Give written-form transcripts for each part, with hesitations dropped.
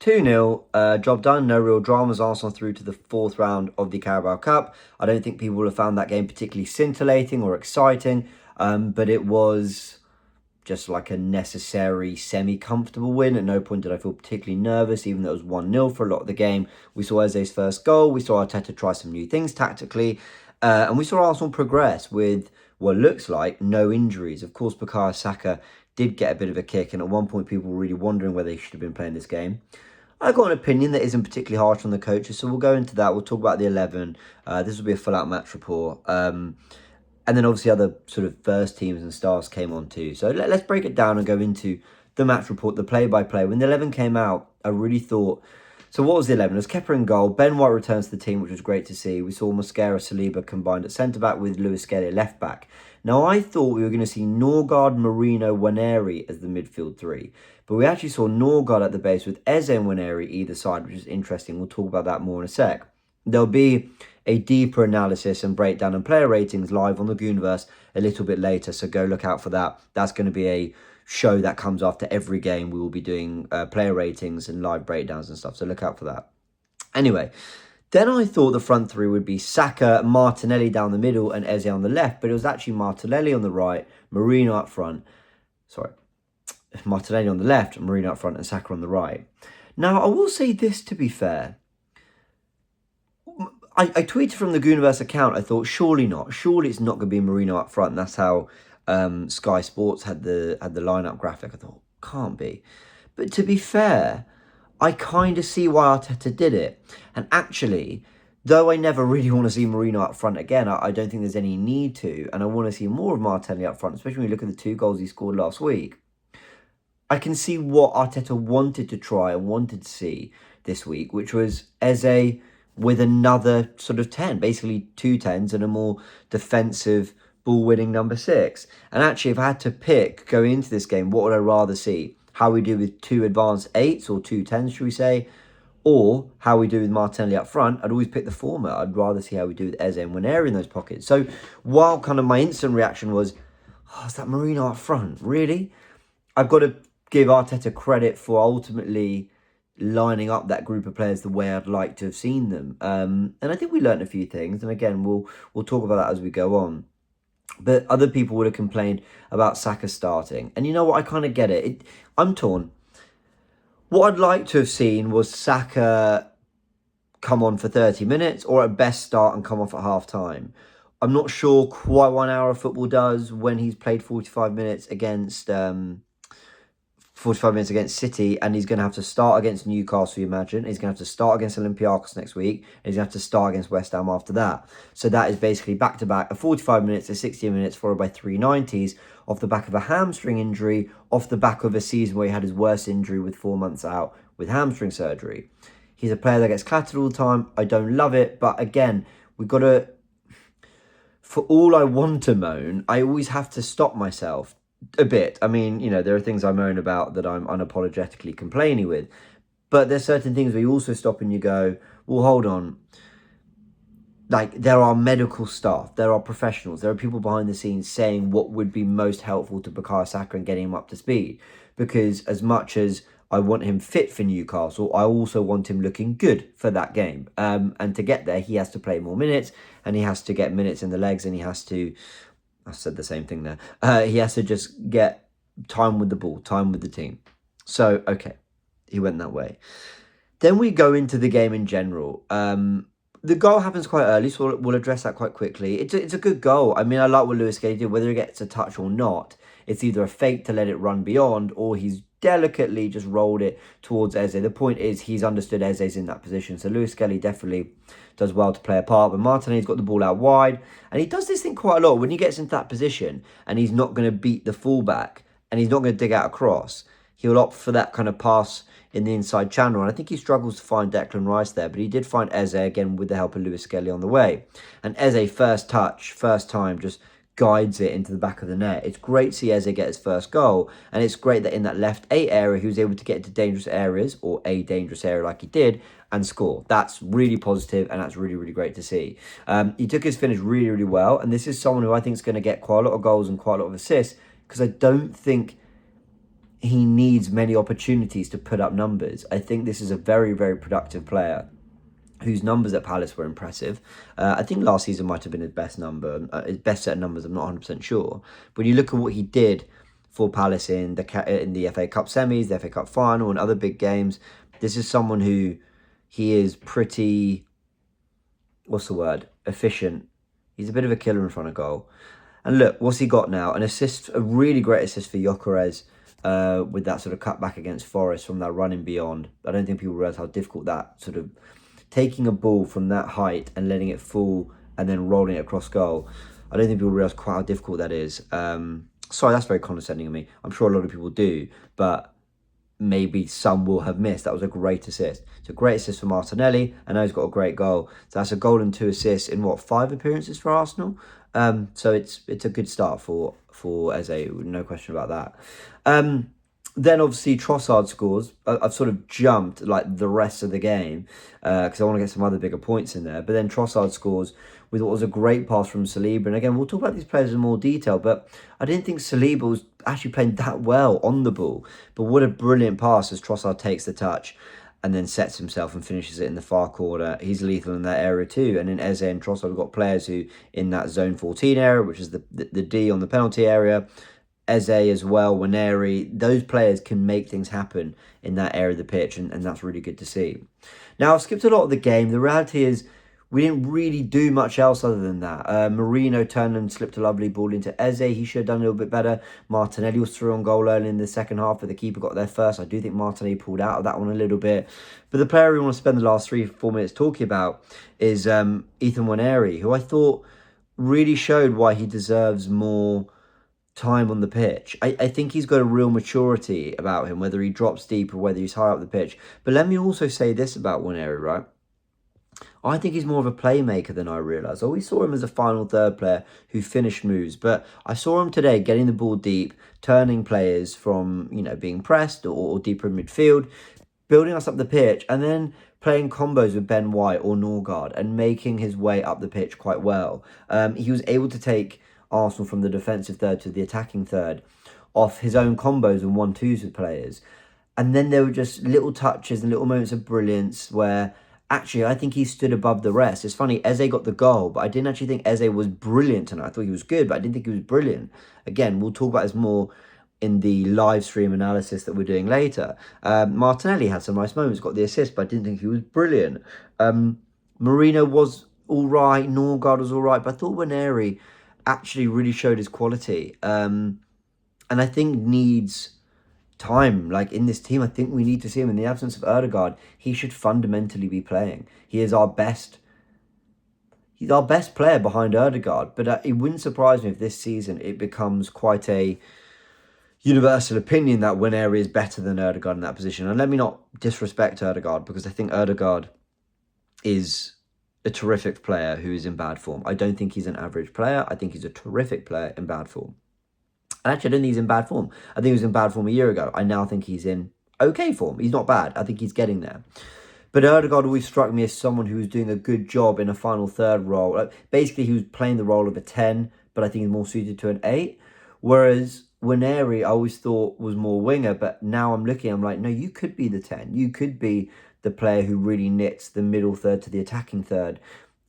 2-0, job done, no real dramas. Arsenal through to the fourth round of the Carabao Cup. I don't think people will have found that game particularly scintillating or exciting, but it was just like a necessary semi-comfortable win. At no point did I feel particularly nervous, even though it was 1-0 for a lot of the game. We saw Eze's first goal. We saw Arteta try some new things tactically. And we saw Arsenal progress with what looks like no injuries. Of course, Bukayo Saka did get a bit of a kick, and at one point people were really wondering whether he should have been playing this game. I've got an opinion that isn't particularly harsh on the coaches, so we'll go into that. We'll talk about the 11. This will be a full-out match report. And then obviously other sort of first teams and stars came on too. So let's break it down and go into the match report, the play-by-play. When the 11 came out, I really thought... So what was the 11? It was Kepa in goal. Ben White returns to the team, which was great to see. We saw Mosquera, Saliba combined at centre-back with lewis-skelly at left-back. Now, I thought we were going to see Norgard, Marino, Nwaneri as the midfield three. But we actually saw Norgard at the base with Eze and Nwaneri either side, which is interesting. We'll talk about that more in a sec. There'll be a deeper analysis and breakdown and player ratings live on the Goonerverse a little bit later, so go look out for that. That's going to be a show that comes after every game. We will be doing player ratings and live breakdowns and stuff, so look out for that. Anyway, then I thought the front three would be Saka, Martinelli down the middle and Eze on the left, but it was actually Martinelli on the right, Marino up front. Sorry, Martinelli on the left, Marino up front and Saka on the right. Now, I will say this to be fair. I tweeted from the Goonerverse account, I thought, surely not. Surely it's not going to be Marino up front. And that's how Sky Sports had the lineup graphic. I thought, can't be. But to be fair, I kind of see why Arteta did it. And actually, though I never really want to see Marino up front again, I don't think there's any need to. And I want to see more of Martinelli up front, especially when you look at the 2 goals he scored last week. I can see what Arteta wanted to try and wanted to see this week, which was Eze with another sort of 10, basically 2 10s and a more defensive ball-winning number 6. And actually, if I had to pick going into this game, what would I rather see? How we do with 2 advanced 8s or 2 10s, should we say? Or how we do with Martinelli up front? I'd always pick the former. I'd rather see how we do with Eze and Nwaneri in those pockets. So while kind of my instant reaction was, oh, is that Marino up front? Really? I've got to give Arteta credit for ultimately lining up that group of players the way I'd like to have seen them. And I think we learned a few things. And again, we'll talk about that as we go on. But other people would have complained about Saka starting. And you know what? I kind of get it. I'm torn. What I'd like to have seen was Saka come on for 30 minutes or at best start and come off at half time. I'm not sure quite 1 hour of football does when he's played 45 minutes against... 45 minutes against City, and he's going to have to start against Newcastle, you imagine. He's going to have to start against Olympiacos next week, and he's going to have to start against West Ham after that. So that is basically back-to-back, a 45 minutes, a 60 minutes, followed by 3 90s, off the back of a hamstring injury, off the back of a season where he had his worst injury with 4 months out with hamstring surgery. He's a player that gets clattered all the time. I don't love it, but again, we've got to... For all I want to moan, I always have to stop myself a bit. I mean, you know, there are things I moan about that I'm unapologetically complaining with. But there's certain things where you also stop and you go, well, hold on. Like, there are medical staff, there are professionals, there are people behind the scenes saying what would be most helpful to Bukayo Saka and getting him up to speed. Because as much as I want him fit for Newcastle, I also want him looking good for that game. And to get there, he has to play more minutes, and he has to get minutes in the legs, and he has to... I said the same thing there. He has to just get time with the ball, time with the team. So, okay, he went that way. Then we go into the game in general. The goal happens quite early, so we'll address that quite quickly. It's a good goal. I mean, I like what lewis-skelly did. Whether he gets a touch or not, it's either a fake to let it run beyond, or he's delicately just rolled it towards Eze. The point is he's understood Eze's in that position. So lewis-skelly definitely does well to play a part. But Martinelli's got the ball out wide. And he does this thing quite a lot. When he gets into that position and he's not going to beat the fullback and he's not going to dig out a cross, he'll opt for that kind of pass in the inside channel. And I think he struggles to find Declan Rice there. But he did find Eze, again, with the help of lewis-skelly on the way. And Eze, first touch, first time, just guides it into the back of the net. It's great to see Eze get his first goal, and it's great that in that left 8 area he was able to get into dangerous areas, or a dangerous area like he did, and score. That's really positive, and that's really, really great to see. He took his finish really, really well, and this is someone who I think is going to get quite a lot of goals and quite a lot of assists, because I don't think he needs many opportunities to put up numbers. I think this is a very, very productive player whose numbers at Palace were impressive. I think last season might have been his best number, his best set of numbers. I'm not 100% sure. But when you look at what he did for Palace in the FA Cup semis, the FA Cup final, and other big games, this is someone who he is pretty, what's the word, efficient. He's a bit of a killer in front of goal. And look, what's he got now? An assist, a really great assist for Gyökeres with that sort of cutback against Forest from that running beyond. I don't think people realise how difficult that sort of taking a ball from that height and letting it fall and then rolling it across goal. I don't think people realise quite how difficult that is. Sorry, that's very condescending of me. I'm sure a lot of people do, but maybe some will have missed. That was a great assist. It's a great assist for Martinelli, and now he's got a great goal. So that's a goal and 2 assists in 5 appearances for Arsenal. So it's a good start for Eze, no question about that. Then obviously Trossard scores. I've sort of jumped like the rest of the game because I want to get some other bigger points in there. But then Trossard scores with what was a great pass from Saliba. And again, we'll talk about these players in more detail, but I didn't think Saliba was actually playing that well on the ball. But what a brilliant pass as Trossard takes the touch and then sets himself and finishes it in the far corner. He's lethal in that area too. And in Eze and Trossard, we've got players who in that zone 14 area, which is the D on the penalty area, Eze as well, Nwaneri, those players can make things happen in that area of the pitch, and that's really good to see. Now, I've skipped a lot of the game. The reality is we didn't really do much else other than that. Merino turned and slipped a lovely ball into Eze. He should have done a little bit better. Martinelli was through on goal early in the second half, but the keeper got there first. I do think Martinelli pulled out of that one a little bit. But the player we want to spend the last 3-4 minutes talking about is Ethan Nwaneri, who I thought really showed why he deserves more time on the pitch. I think he's got a real maturity about him, whether he drops deep or whether he's high up the pitch. But let me also say this about Nwaneri, right? I think he's more of a playmaker than I realised. I always saw him as a final third player who finished moves, but I saw him today getting the ball deep, turning players from, being pressed or deeper in midfield, building us up the pitch, and then playing combos with Ben White or Norgard and making his way up the pitch quite well. He was able to take Arsenal from the defensive third to the attacking third off his own combos and 1-2s with players. And then there were just little touches and little moments of brilliance where actually I think he stood above the rest. It's funny, Eze got the goal, but I didn't actually think Eze was brilliant tonight. I thought he was good, but I didn't think he was brilliant. Again, we'll talk about this more in the live stream analysis that we're doing later. Martinelli had some nice moments, got the assist, but I didn't think he was brilliant. Merino was all right, Norgard was all right, but I thought Nwaneri actually really showed his quality, and I think needs time. Like in this team, I think we need to see him in the absence of Ødegaard. He should fundamentally be playing. He's our best player behind Ødegaard, but it wouldn't surprise me if this season it becomes quite a universal opinion that Nwaneri is better than Ødegaard in that position. And let me not disrespect Ødegaard, because I think Ødegaard is a terrific player who is in bad form. I don't think he's an average player. I think he's a terrific player in bad form. And actually, I don't think he's in bad form. I think he was in bad form a year ago. I now think he's in okay form. He's not bad. I think he's getting there. But Ødegaard always struck me as someone who was doing a good job in a final third role. Basically, he was playing the role of a 10, but I think he's more suited to an 8. Whereas Nwaneri, I always thought was more winger, but now I'm like, no, you could be the 10. You could be the player who really knits the middle third to the attacking third,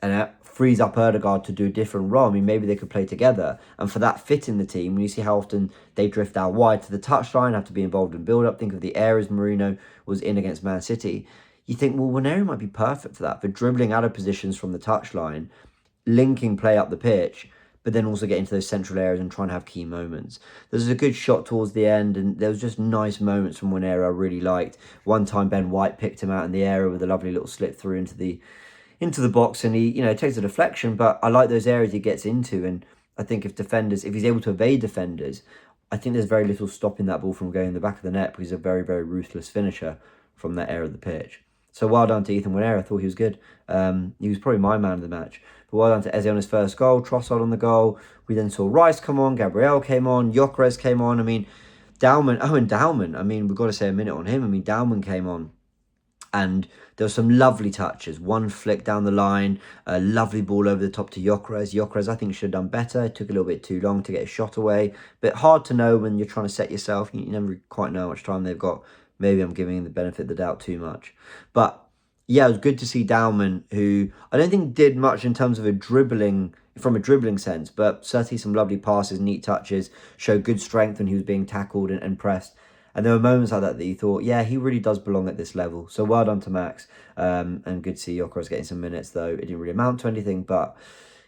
and that frees up Ødegaard to do a different role. I mean, maybe they could play together, and for that fit in the team, when you see how often they drift out wide to the touchline, have to be involved in build-up, think of the areas Merino was in against Man City, you think, well, Nwaneri might be perfect for that, for dribbling out of positions from the touchline, linking play up the pitch, but then also getting to those central areas and trying to have key moments. There's a good shot towards the end, and there was just nice moments from Nwaneri I really liked. One time Ben White picked him out in the area with a lovely little slip through into the box, and he takes a deflection, but I like those areas he gets into, and I think if he's able to evade defenders, I think there's very little stopping that ball from going in the back of the net, because he's a very, very ruthless finisher from that area of the pitch. So well done to Ethan Nwaneri. I thought he was good. He was probably my man of the match. But well done to Eze on his first goal, Trossard on the goal. We then saw Rice come on, Gabriel came on, Gyökeres came on. I mean, Dalman. I mean, we've got to say a minute on him. I mean, Dalman came on And there were some lovely touches. One flick down the line, a lovely ball over the top to Gyökeres. Gyökeres, I think, should have done better. It took a little bit too long to get a shot away. But hard to know when you're trying to set yourself. You never quite know how much time they've got. Maybe I'm giving the benefit of the doubt too much. But yeah, it was good to see Dauman, who I don't think did much in terms of from a dribbling sense, but certainly some lovely passes, neat touches, showed good strength when he was being tackled and pressed. And there were moments like that you thought, yeah, he really does belong at this level. So well done to Max. And good to see Gyökeres getting some minutes, though. It didn't really amount to anything, but,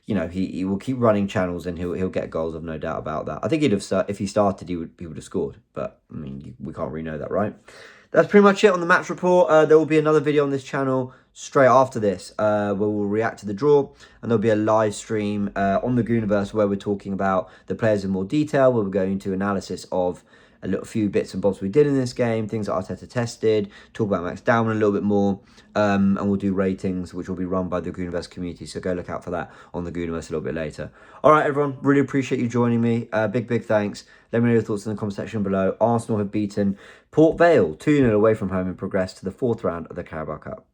you know, he will keep running channels and he'll get goals, I've no doubt about that. I think if he started, he would have scored. But, I mean, we can't really know that, right? That's pretty much it on the match report. There will be another video on this channel straight after this where we'll react to the draw, and there'll be a live stream on the Goonerverse where we're talking about the players in more detail, where we're going into analysis of a few bits and bobs we did in this game, things that Arteta tested, talk about Max Dauman a little bit more, and we'll do ratings, which will be run by the Goonerverse community, so go look out for that on the Goonerverse a little bit later. All right, everyone, really appreciate you joining me. Big thanks. Let me know your thoughts in the comment section below. Arsenal have beaten Port Vale 2-0 away from home and progressed to the 4th round of the Carabao Cup.